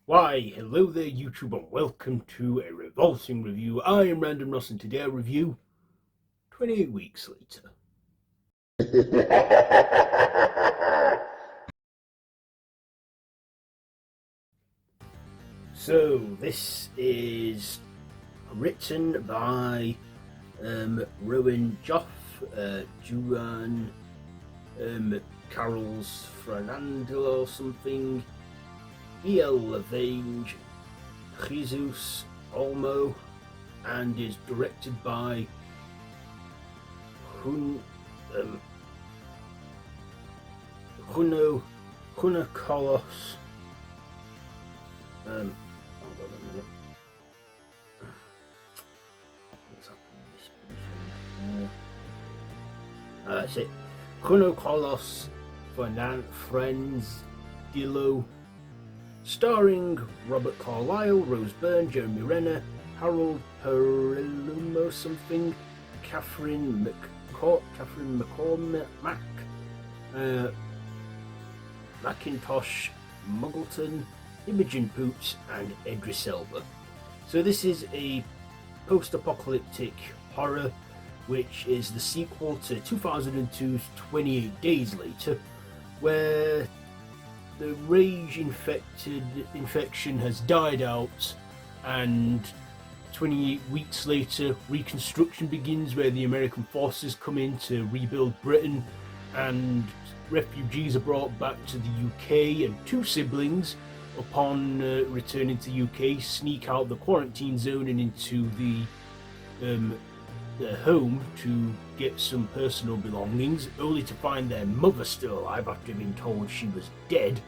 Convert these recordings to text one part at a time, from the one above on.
Why, hello there YouTube and welcome to a Revolting review. I am Random Ross and today I review 28 Weeks Later. So this is written by Rowan Joff, Juan Carol's Fernando or something, E.L. Lavange, Jesus Olmo, and is directed by Juno Carlos. Hold on a minute. What's happening? That's it. Juno Carlos, Friends, Dilo. Starring Robert Carlyle, Rose Byrne, Jeremy Renner, Harold Perrineau something, Catherine McCormack, Mackintosh, Muggleton, Imogen Poots, and Idris Elba. So this is a post-apocalyptic horror, which is the sequel to 2002's 28 Days Later, where the rage infection has died out, and 28 weeks later reconstruction begins, where the American forces come in to rebuild Britain, and refugees are brought back to the UK, and two siblings, upon returning to the UK, sneak out the quarantine zone and into their home to get some personal belongings, only to find their mother still alive after being told she was dead.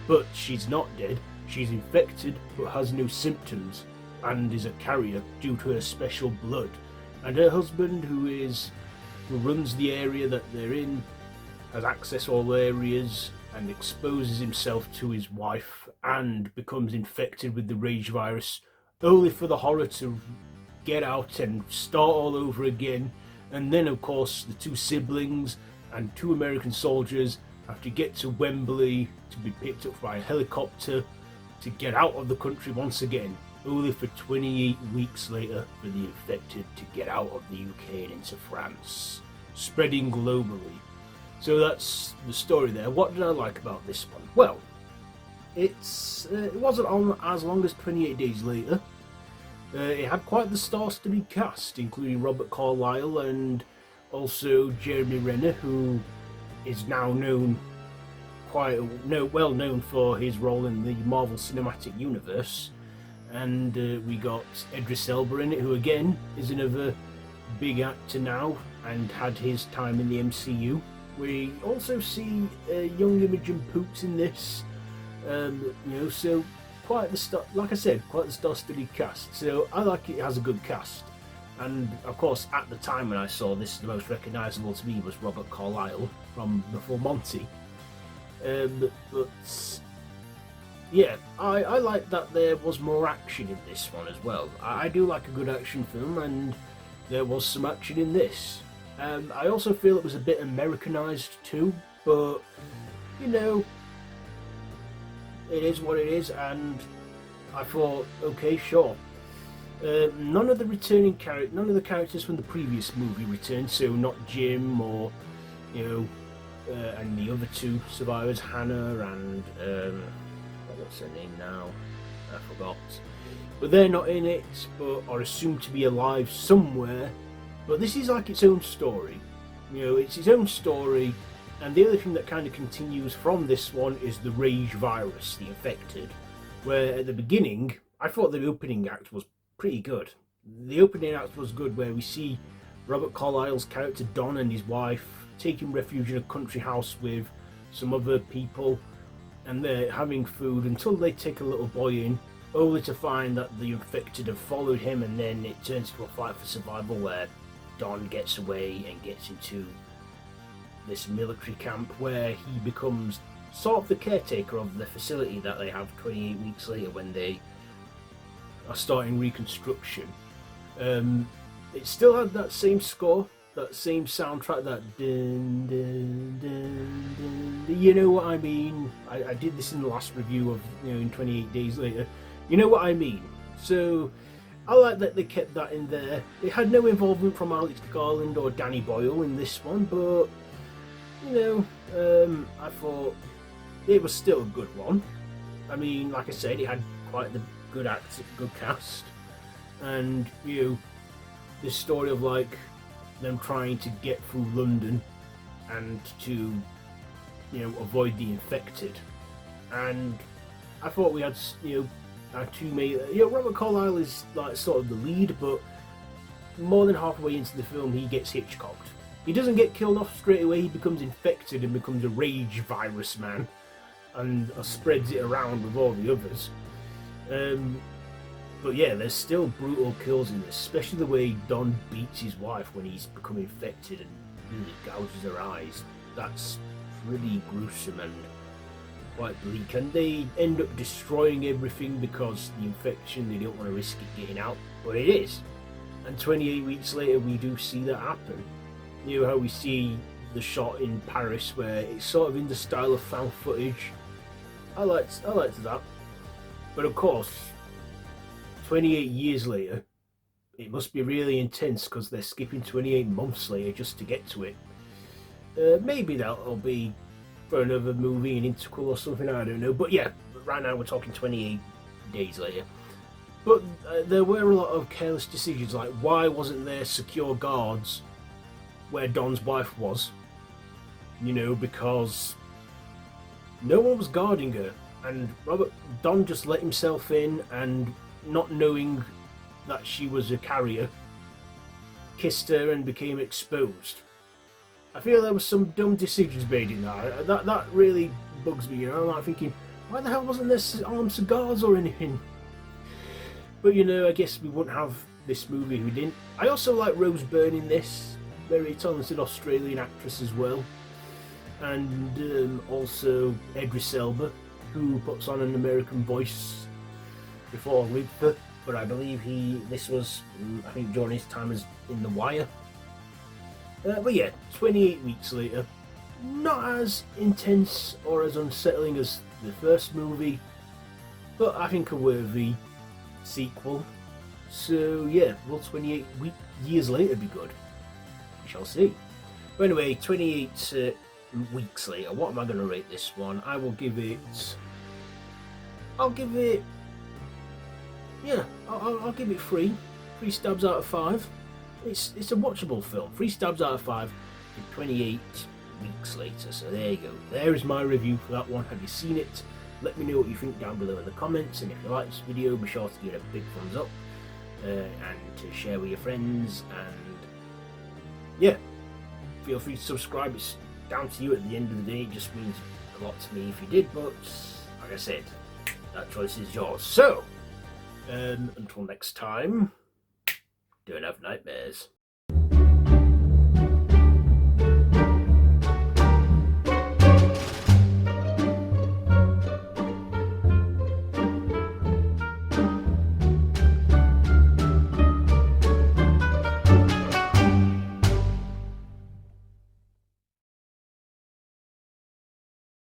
But she's not dead, she's infected but has no symptoms and is a carrier due to her special blood. And her husband, who runs the area that they're in, has access all areas and exposes himself to his wife and becomes infected with the rage virus, only for the horror to get out and start all over again. And then of course the two siblings and two American soldiers have to get to Wembley to be picked up by a helicopter to get out of the country once again, only for 28 weeks later for the infected to get out of the UK and into France, spreading globally. So that's the story there. What did I like about this one? Well, it wasn't on as long as 28 Days Later. It had quite the star-studded cast, including Robert Carlyle and also Jeremy Renner, who is now well known for his role in the Marvel Cinematic Universe. And we got Idris Elba in it, who again is another big actor now and had his time in the MCU. We also see young Imogen Poots in this, so quite the star-studded cast. So I like it has a good cast. And of course, at the time when I saw this, the most recognisable to me was Robert Carlyle from Before Monty. But yeah, I like that there was more action in this one as well. I do like a good action film, and there was some action in this. I also feel it was a bit Americanized too, but it is what it is, and I thought, okay, sure. None of the characters from the previous movie returned, so not Jim or and the other two survivors, Hannah and what's her name now? I forgot. But they're not in it, but are assumed to be alive somewhere. But this is like its own story. It's its own story, and the other thing that kind of continues from this one is the rage virus, the infected, where at the beginning, I thought the opening act was pretty good. The opening act was good, where we see Robert Carlyle's character Don and his wife taking refuge in a country house with some other people, and they're having food until they take a little boy in, only to find that the infected have followed him, and then it turns to a fight for survival where Don gets away and gets into this military camp where he becomes sort of the caretaker of the facility that they have 28 weeks later when they are starting reconstruction. It still had that same score, that same soundtrack, that dun, dun, dun, dun, dun, you know what I mean? I did this in the last review of, in 28 Days Later. You know what I mean? So I like that they kept that in there. It had no involvement from Alex Garland or Danny Boyle in this one, but I thought it was still a good one. I mean, like I said, it had quite the good cast, and this story of like them trying to get through London and to avoid the infected. And I thought we had our two main. Robert Carlyle is like sort of the lead, but more than halfway into the film he gets hitchcocked. He doesn't get killed off straight away. He becomes infected and becomes a rage virus man, and spreads it around with all the others. But yeah, there's still brutal kills in this, especially the way Don beats his wife when he's become infected and really gouges her eyes. That's pretty gruesome and quite bleak. And they end up destroying everything because the infection, they don't want to risk it getting out, but it is. And 28 weeks later, we do see that happen. How we see the shot in Paris where it's sort of in the style of found footage. I liked that. But of course, 28 years later, it must be really intense because they're skipping 28 months later just to get to it. Maybe that'll be for another movie, an interquel or something, I don't know. But yeah, right now we're talking 28 days later. But there were a lot of careless decisions, like why wasn't there secure guards where Don's wife was? Because no one was guarding her, and Don just let himself in, and not knowing that she was a carrier, kissed her and became exposed. I feel there was some dumb decisions made in that. That really bugs me. I'm like thinking, why the hell wasn't there armed cigars or anything? But I guess we wouldn't have this movie if we didn't. I also like Rose Byrne in this, very talented Australian actress as well, and also Idris Elba, who puts on an American voice before Luther, but I believe this was during his time as in The Wire. But yeah, 28 weeks later, not as intense or as unsettling as the first movie, but I think a worthy sequel. So yeah, will 28 years later be good? We shall see. But anyway, 28 weeks later, what am I going to rate this one? I'll give it 3 stabs out of 5. It's a watchable film. 3 stabs out of 5 in 28 weeks later. So there you go. There is my review for that one. Have you seen it? Let me know what you think down below in the comments, and if you like this video, be sure to give it a big thumbs up and to share with your friends, and yeah, feel free to subscribe. It's down to you at the end of the day. It just means a lot to me if you did, but like I said, that choice is yours. So until next time, don't have nightmares.